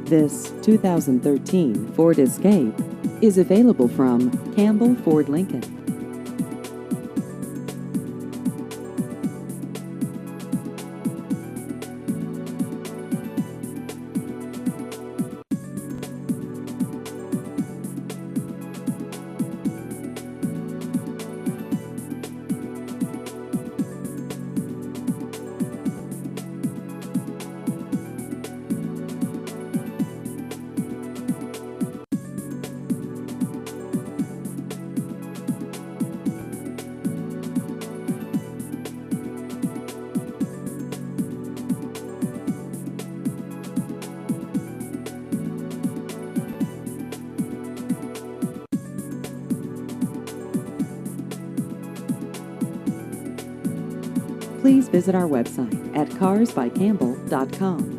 This 2013 Ford Escape is available from Campbell Ford Lincoln. Please visit our website at carsbycampbell.com.